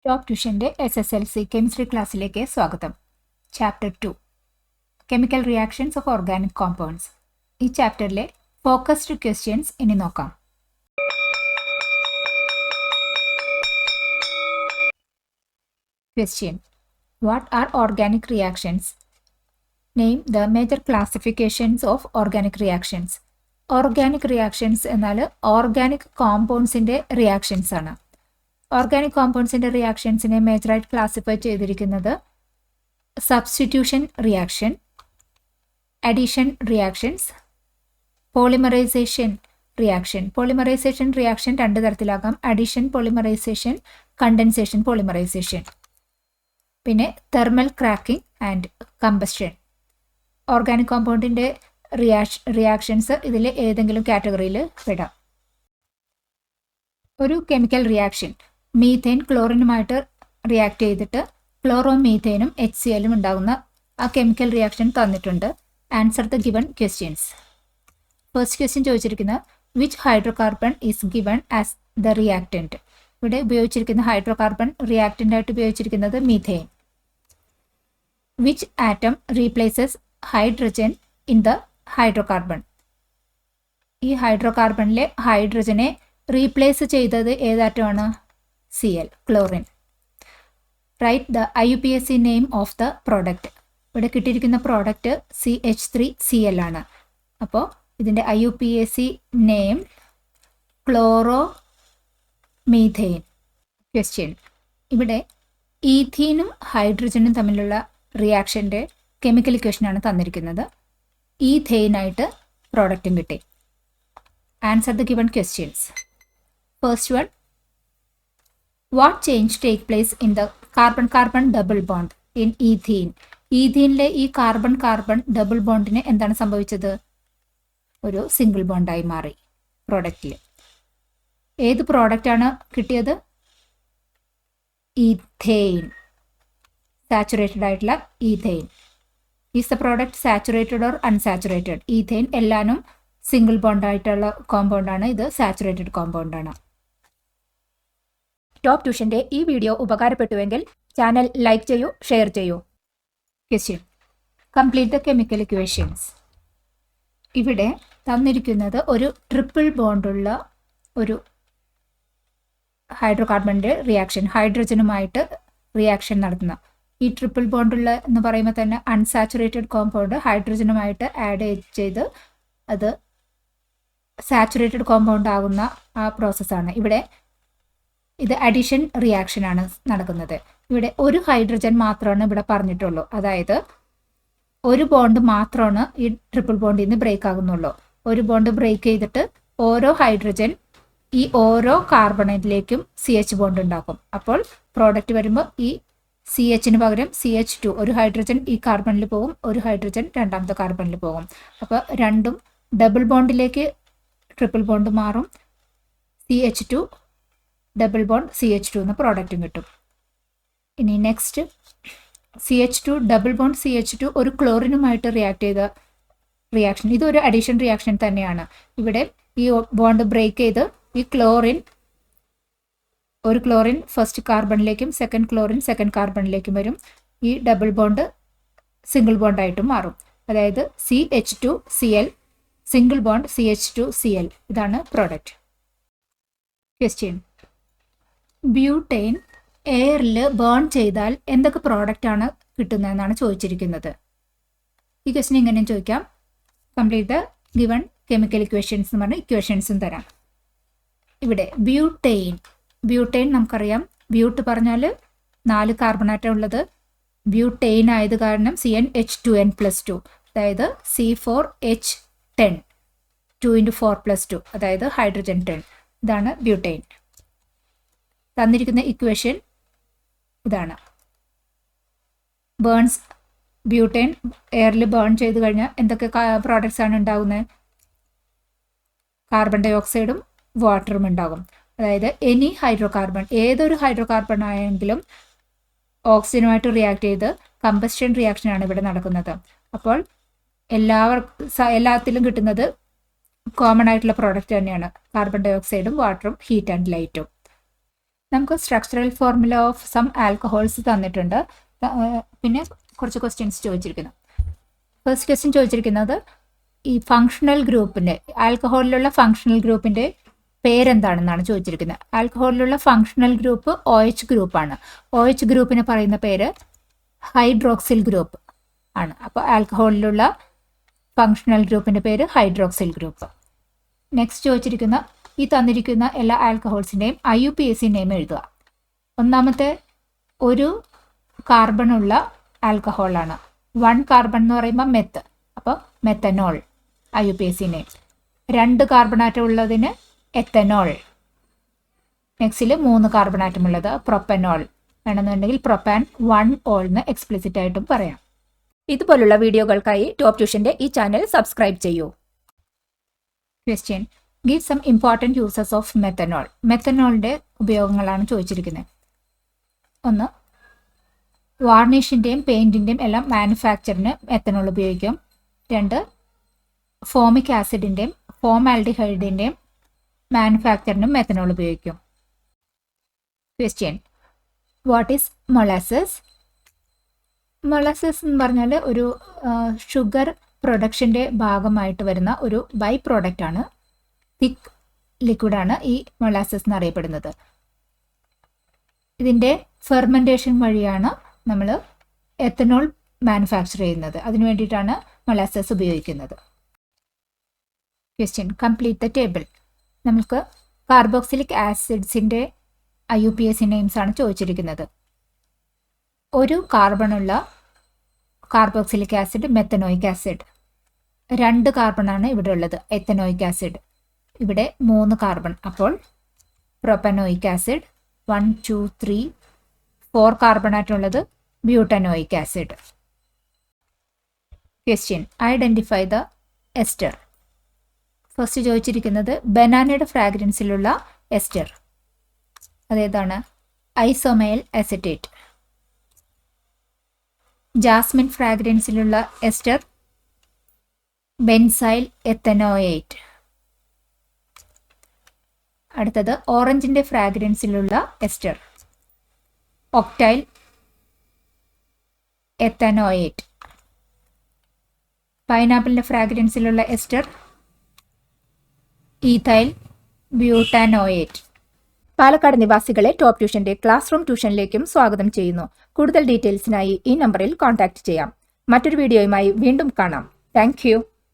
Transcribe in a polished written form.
Top ട്യൂഷൻ്റെ SSLC chemistry ക്ലാസ്സിലേക്ക് സ്വാഗതം. Chapter 2 chemical reactions of organic compounds. ഈ ചാപ്റ്ററിലെ ഫോക്കസ്ഡ് ക്വസ്റ്റ്യൻസ് ഇനി നോക്കാം. Question: what are organic reactions? Name the major classifications of organic reactions. Organic reactions എന്നാൽ organic കോമ്പൗണ്ട്സിൻ്റെ reactions ആണ്. ഓർഗാനിക് കോമ്പൗണ്ട്സിൻ്റെ റിയാക്ഷൻസിനെ മേജറായിട്ട് ക്ലാസിഫൈ ചെയ്തിരിക്കുന്നത് substitution reaction, addition reactions, polymerisation reaction. Polymerisation reaction രണ്ട് തരത്തിലാകാം: അഡീഷൻ പോളിമറൈസേഷൻ, കണ്ടൻസേഷൻ പോളിമറൈസേഷൻ. പിന്നെ thermal cracking and combustion. Organic കോമ്പൗണ്ടിൻ്റെ റിയാക്ഷൻസ് ഇതിൽ ഏതെങ്കിലും കാറ്റഗറിയിൽ പെടാം. ഒരു കെമിക്കൽ റിയാക്ഷൻ മീഥേൻ ക്ലോറിനുമായിട്ട് റിയാക്ട് ചെയ്തിട്ട് ക്ലോറോമീഥേനും HCl ഉണ്ടാകുന്ന ആ കെമിക്കൽ റിയാക്ഷൻ തന്നിട്ടുണ്ട്. Answer the given questions. First question ചോദിച്ചിരിക്കുന്നത് which hydrocarbon is given as the reactant. ഇവിടെ ഉപയോഗിച്ചിരിക്കുന്ന ഹൈഡ്രോകാർബൺ റിയാക്റ്റൻ്റായിട്ട് ഉപയോഗിച്ചിരിക്കുന്നത് methane. Which atom replaces hydrogen in the hydrocarbon. ഈ ഹൈഡ്രോകാർബണിലെ ഹൈഡ്രജനെ റീപ്ലേസ് ചെയ്തത് ഏതാറ്റമാണ്? Cl, chlorine. Write the IUPAC name of the product. ഇവിടെ കിട്ടിയിരിക്കുന്ന പ്രോഡക്റ്റ് CH3Cl ആണ്. അപ്പോൾ ഇതിൻ്റെ IUPAC name chloro methane. Question: ഇവിടെ ഈഥീനും ഹൈഡ്രജനും തമ്മിലുള്ള റിയാക്ഷൻ്റെ കെമിക്കൽ ഇക്വേഷനാണ് തന്നിരിക്കുന്നത്. ഈഥെയിനായിട്ട് പ്രോഡക്റ്റും കിട്ടി. Answer the given questions. First one, what change take place in the carbon-carbon double bond in ethene? ഈഥീനിലെ ഈ കാർബൺ ഡബിൾ ബോണ്ടിന് എന്താണ് സംഭവിച്ചത്? ഒരു സിംഗിൾ ബോണ്ടായി മാറി പ്രോഡക്റ്റിൽ. ഏത് പ്രോഡക്റ്റാണ് കിട്ടിയത്? ഈഥെയിൻ, സാച്ചുറേറ്റഡ് ആയിട്ടുള്ള ethane. Is the product saturated or unsaturated? Ethane എല്ലാനും സിംഗിൾ ബോണ്ടായിട്ടുള്ള കോമ്പൗണ്ടാണ്. ഇത് സാച്ചുറേറ്റഡ് കോമ്പൗണ്ടാണ്. ടോപ്പ് ട്യൂഷൻ്റെ ഈ വീഡിയോ ഉപകാരപ്പെട്ടുവെങ്കിൽ ചാനൽ ലൈക്ക് ചെയ്യൂ, ഷെയർ ചെയ്യൂ. Question: complete the chemical equations. ഇവിടെ തന്നിരിക്കുന്നത് ഒരു ട്രിപ്പിൾ ബോണ്ടുള്ള ഒരു ഹൈഡ്രോകാർബണിൻ്റെ റിയാക്ഷൻ, ഹൈഡ്രജനുമായിട്ട് റിയാക്ഷൻ നടത്തുന്ന. ഈ ട്രിപ്പിൾ ബോണ്ടുള്ള എന്ന് പറയുമ്പോൾ തന്നെ അൺസാച്ചുറേറ്റഡ് കോമ്പൗണ്ട് ഹൈഡ്രജനുമായിട്ട് ആഡ് ചെയ്ത് അത് സാച്ചുറേറ്റഡ് കോമ്പൗണ്ട് ആകുന്ന ആ പ്രോസസ്സാണ്. ഇവിടെ ഇത് അഡീഷൻ റിയാക്ഷനാണ് നടക്കുന്നത്. ഇവിടെ ഒരു ഹൈഡ്രജൻ മാത്രമാണ് ഇവിടെ പറഞ്ഞിട്ടുള്ളൂ. അതായത് ഒരു ബോണ്ട് മാത്രമാണ് ഈ ട്രിപ്പിൾ ബോണ്ടിൽ നിന്ന് ബ്രേക്ക് ആകുന്നുള്ളൂ. ഒരു ബോണ്ട് ബ്രേക്ക് ചെയ്തിട്ട് ഓരോ ഹൈഡ്രജൻ ഈ ഓരോ കാർബണേറ്റിലേക്കും CH ബോണ്ട് ഉണ്ടാക്കും. അപ്പോൾ പ്രോഡക്റ്റ് വരുമ്പോൾ ഈ CHന് പകരം CH2, ഒരു ഹൈഡ്രജൻ ഈ കാർബണിൽ പോകും, ഒരു ഹൈഡ്രജൻ രണ്ടാമത്തെ കാർബണിൽ പോകും. അപ്പോൾ രണ്ടും ഡബിൾ ബോണ്ടിലേക്ക് ട്രിപ്പിൾ ബോണ്ട് മാറും. CH2 ഡബിൾ ബോണ്ട് CH2 എന്ന പ്രോഡക്റ്റും കിട്ടും. ഇനി next CH2 double bond CH2 ഒരു ക്ലോറിനുമായിട്ട് റിയാക്ട് ചെയ്ത റിയാക്ഷൻ. ഇതൊരു അഡീഷൻ റിയാക്ഷൻ തന്നെയാണ്. ഇവിടെ ഈ ബോണ്ട് ബ്രേക്ക് ചെയ്ത് ഈ ക്ലോറിൻ, ഒരു ക്ലോറിൻ ഫസ്റ്റ് കാർബണിലേക്കും സെക്കൻഡ് ക്ലോറിൻ സെക്കൻഡ് കാർബണിലേക്കും വരും. ഈ ഡബിൾ ബോണ്ട് സിംഗിൾ ബോണ്ടായിട്ടും മാറും. അതായത് CH2Cl സിംഗിൾ ബോണ്ട് CH2Cl. ഇതാണ് പ്രോഡക്റ്റ്. ക്വസ്റ്റ്യൻ: ബ്യൂട്ടൈൻ എയറിൽ ബേൺ ചെയ്താൽ എന്തൊക്കെ പ്രോഡക്റ്റാണ് കിട്ടുന്നതെന്നാണ് ചോദിച്ചിരിക്കുന്നത്. ഈ ക്വസ്റ്റ്യൻ ഇങ്ങനെയും ചോദിക്കാം: complete the given chemical equations എന്ന് പറഞ്ഞാൽ ഇക്വേഷൻസും തരാം. ഇവിടെ ബ്യൂട്ടൈൻ നമുക്കറിയാം. ബ്യൂട്ട് പറഞ്ഞാൽ 4 കാർബണാറ്റം ഉള്ളത്. ബ്യൂട്ടൈൻ ആയത് കാരണം CnH2n+2, അതായത് C4H10, 2 × 4+2, അതായത് ഹൈഡ്രജൻ 10. ഇതാണ് ബ്യൂട്ടൈൻ. തന്നിരിക്കുന്ന ഇക്വേഷൻ ഇതാണ്. ബ്യൂട്ടൈൻ എയറിൽ ബേൺ ചെയ്ത് കഴിഞ്ഞാൽ എന്തൊക്കെ പ്രോഡക്ട്സ് ആണ് ഉണ്ടാകുന്നത്? കാർബൺ ഡൈ ഓക്സൈഡും വാട്ടറും ഉണ്ടാകും. അതായത് എനി ഹൈഡ്രോകാർബൺ, ഏതൊരു ഹൈഡ്രോകാർബൺ ആയെങ്കിലും ഓക്സിജനുമായിട്ട് റിയാക്ട് ചെയ്ത് കമ്പസ്റ്റൻ റിയാക്ഷനാണ് ഇവിടെ നടക്കുന്നത്. അപ്പോൾ എല്ലാത്തിലും കിട്ടുന്നത് കോമൺ ആയിട്ടുള്ള പ്രോഡക്റ്റ് തന്നെയാണ്. കാർബൺ ഡൈ ഓക്സൈഡും വാട്ടറും ഹീറ്റ് ആൻഡ് ലൈറ്റും. നമുക്ക് structural formula of some alcohols തന്നിട്ടുണ്ട്. പിന്നെ കുറച്ച് ക്വസ്റ്റ്യൻസ് ചോദിച്ചിരിക്കുന്നു. ഫസ്റ്റ് ക്വസ്റ്റ്യൻ ചോദിച്ചിരിക്കുന്നത് ഈ ഫങ്ഷണൽ ഗ്രൂപ്പിൻ്റെ, ആൽക്കഹോളിലുള്ള ഫങ്ഷണൽ ഗ്രൂപ്പിൻ്റെ പേരെന്താണെന്നാണ് ചോദിച്ചിരിക്കുന്നത്. ആൽക്കഹോളിലുള്ള ഫങ്ഷണൽ ഗ്രൂപ്പ് OH ഗ്രൂപ്പാണ്. OH ഗ്രൂപ്പിന് പറയുന്ന പേര് ഹൈഡ്രോക്സിൽ ഗ്രൂപ്പ് ആണ്. അപ്പോൾ ആൽക്കഹോളിലുള്ള ഫങ്ഷണൽ ഗ്രൂപ്പിൻ്റെ പേര് ഹൈഡ്രോക്സിൽ ഗ്രൂപ്പ്. നെക്സ്റ്റ് ചോദിച്ചിരിക്കുന്ന ഈ തന്നിരിക്കുന്ന എല്ലാ ആൽക്കഹോൾസിൻ്റെയും IUPAC നെയിം എഴുതുക. ഒന്നാമത്തെ ഒരു കാർബണുള്ള ആൽക്കഹോളാണ്. 1 കാർബൺ എന്ന് പറയുമ്പോൾ മെത്ത്, അപ്പോൾ മെത്തനോൾ IUPAC നെയിം. 2 കാർബണാറ്റം ഉള്ളതിന് എത്തനോൾ. നെക്സ്റ്റിൽ 3 കാർബണാറ്റം ഉള്ളത് പ്രൊപ്പനോൾ. വേണമെന്നുണ്ടെങ്കിൽ പ്രൊപ്പാൻ 1 ഓൾ എന്ന് എക്സ്പ്ലിസിറ്റ് ആയിട്ടും പറയാം. ഇതുപോലുള്ള വീഡിയോകൾക്കായി ടോപ്പ് ട്യൂഷൻ്റെ ഈ ചാനൽ സബ്സ്ക്രൈബ് ചെയ്യൂ. Question: give some important uses of methanol. മെത്തനോളിൻ്റെ ഉപയോഗങ്ങളാണ് ചോദിച്ചിരിക്കുന്നത്. 1, വാർണിഷിൻ്റെയും പെയിൻറ്റിൻ്റെയും എല്ലാം മാനുഫാക്ചറിന് മെത്തനോൾ ഉപയോഗിക്കും. 2, ഫോമിക് ആസിഡിൻ്റെയും ഫോമാൽഡിഹൈഡിൻ്റെയും മാനുഫാക്ചറിനും മെത്തനോൾ ഉപയോഗിക്കും. Question: what is molasses? Molasses എന്ന് പറഞ്ഞാൽ ഒരു ഷുഗർ പ്രൊഡക്ഷൻ്റെ ഭാഗമായിട്ട് വരുന്ന ഒരു ബൈ പ്രോഡക്റ്റ് ആണ്. തിക്ക് ലിക്വിഡാണ് ഈ മൊളാസസ് എന്നറിയപ്പെടുന്നത്. ഇതിൻ്റെ ഫെർമെൻറ്റേഷൻ വഴിയാണ് നമ്മൾ എത്തനോൾ മാനുഫാക്ചർ ചെയ്യുന്നത്. അതിനു വേണ്ടിയിട്ടാണ് മൊളാസസ് ഉപയോഗിക്കുന്നത്. Question: complete the table. നമുക്ക് കാർബോക്സിലിക് ആസിഡ്സിൻ്റെ IUPAC നെയിംസ് ആണ് ചോദിച്ചിരിക്കുന്നത്. ഒരു കാർബണുള്ള കാർബോക്സിലിക് ആസിഡ് മെത്തനോയിക് ആസിഡ്. 2 കാർബണാണ് ഇവിടെ ഉള്ളത്, എത്തനോയിക് ആസിഡ്. ഇവിടെ 3 കാർബൺ, അപ്പോൾ പ്രൊപ്പനോയിക് ആസിഡ്. 1, 2, 3, 4 കാർബണായിട്ടുള്ളത് butanoic acid. Question: identify the ester. First ചോദിച്ചിരിക്കുന്നത് ബനാനയുടെ ഫ്രാഗ്രൻസിലുള്ള എസ്റ്റർ അതേതാണ്? Isoamyl acetate. ജാസ്മിൻ ഫ്രാഗ്രൻസിലുള്ള എസ്റ്റർ ബെൻസൈൽ എത്തനോയേറ്റ്. അടുത്തത് ഓറഞ്ചിൻ്റെ ഫ്രാഗ്രൻസിലുള്ള എസ്റ്റർ ഒക്ടൈൽ എത്തനോയേറ്റ്. പൈനാപ്പിളിൻ്റെ ഫ്രാഗ്രൻസിലുള്ള എസ്റ്റർ ഈഥൈൽ ബ്യൂട്ടാനോയേറ്റ്. പാലക്കാട് നിവാസികളെ ടോപ്പ് ട്യൂഷന്റെ ക്ലാസ് റൂം ട്യൂഷനിലേക്കും സ്വാഗതം ചെയ്യുന്നു. കൂടുതൽ ഡീറ്റെയിൽസിനായി ഈ നമ്പറിൽ കോൺടാക്ട് ചെയ്യാം. മറ്റൊരു വീഡിയോയുമായി വീണ്ടും കാണാം. താങ്ക്